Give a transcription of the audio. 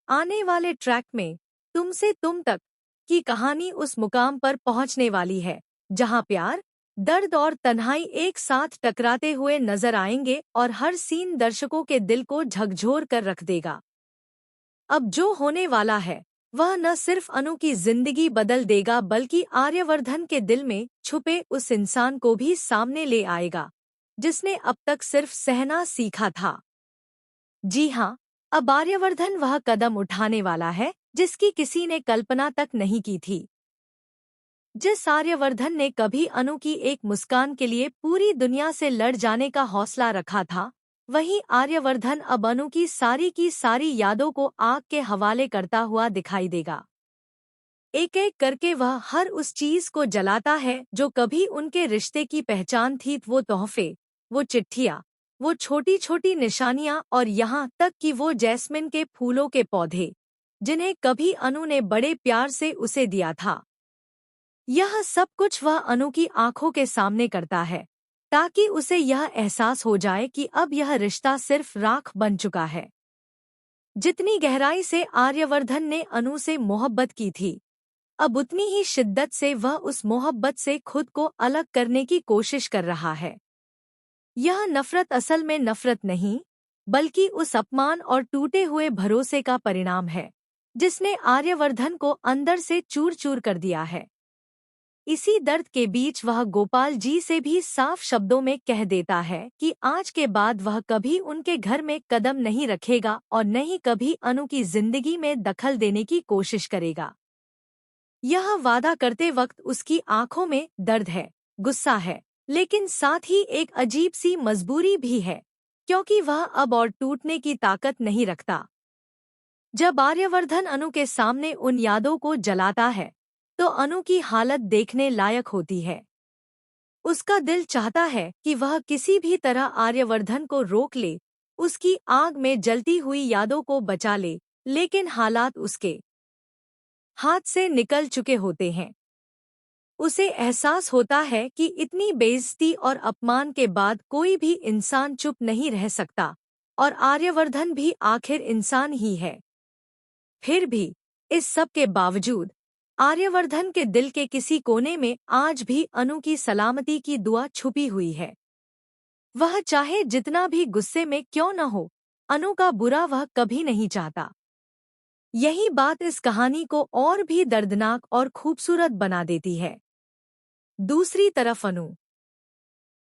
आने वाले ट्रैक में तुमसे तुम तक की कहानी उस मुकाम पर पहुंचने वाली है जहां प्यार, दर्द और तन्हाई एक साथ टकराते हुए नजर आएंगे और हर सीन दर्शकों के दिल को झकझोर कर रख देगा। अब जो होने वाला है वह न सिर्फ अनु की जिंदगी बदल देगा बल्कि आर्यवर्धन के दिल में छुपे उस इंसान को भी सामने ले आएगा जिसने अब तक सिर्फ सहना सीखा था। जी हाँ, अब आर्यवर्धन वह कदम उठाने वाला है जिसकी किसी ने कल्पना तक नहीं की थी। जिस आर्यवर्धन ने कभी अनु की एक मुस्कान के लिए पूरी दुनिया से लड़ जाने का हौसला रखा था, वही आर्यवर्धन अब अनु की सारी यादों को आग के हवाले करता हुआ दिखाई देगा। एक एक करके वह हर उस चीज को जलाता है जो कभी उनके रिश्ते की पहचान थी, वो तोहफे, वो चिट्ठियाँ, वो छोटी छोटी निशानियां और यहाँ तक कि वो जैस्मिन के फूलों के पौधे जिन्हें कभी अनु ने बड़े प्यार से उसे दिया था। यह सब कुछ वह अनु की आंखों के सामने करता है ताकि उसे यह एहसास हो जाए कि अब यह रिश्ता सिर्फ राख बन चुका है। जितनी गहराई से आर्यवर्धन ने अनु से मोहब्बत की थी, अब उतनी ही शिद्दत से वह उस मोहब्बत से खुद को अलग करने की कोशिश कर रहा है। यह नफरत असल में नफरत नहीं, बल्कि उस अपमान और टूटे हुए भरोसे का परिणाम है जिसने आर्यवर्धन को अंदर से चूर चूर कर दिया है। इसी दर्द के बीच वह गोपाल जी से भी साफ शब्दों में कह देता है कि आज के बाद वह कभी उनके घर में कदम नहीं रखेगा और न ही कभी अनु की जिंदगी में दखल देने की कोशिश करेगा। यह वादा करते वक्त उसकी आंखों में दर्द है, गुस्सा है, लेकिन साथ ही एक अजीब सी मजबूरी भी है, क्योंकि वह अब और टूटने की ताकत नहीं रखता। जब आर्यवर्धन अनु के सामने उन यादों को जलाता है तो अनु की हालत देखने लायक होती है। उसका दिल चाहता है कि वह किसी भी तरह आर्यवर्धन को रोक ले, उसकी आग में जलती हुई यादों को बचा ले, लेकिन हालात उसके हाथ से निकल चुके होते हैं। उसे एहसास होता है कि इतनी बेइज्जती और अपमान के बाद कोई भी इंसान चुप नहीं रह सकता और आर्यवर्धन भी आखिर इंसान ही है। फिर भी इस सब के बावजूद आर्यवर्धन के दिल के किसी कोने में आज भी अनु की सलामती की दुआ छुपी हुई है। वह चाहे जितना भी गुस्से में क्यों न हो, अनु का बुरा वह कभी नहीं चाहता। यही बात इस कहानी को और भी दर्दनाक और खूबसूरत बना देती है। दूसरी तरफ अनु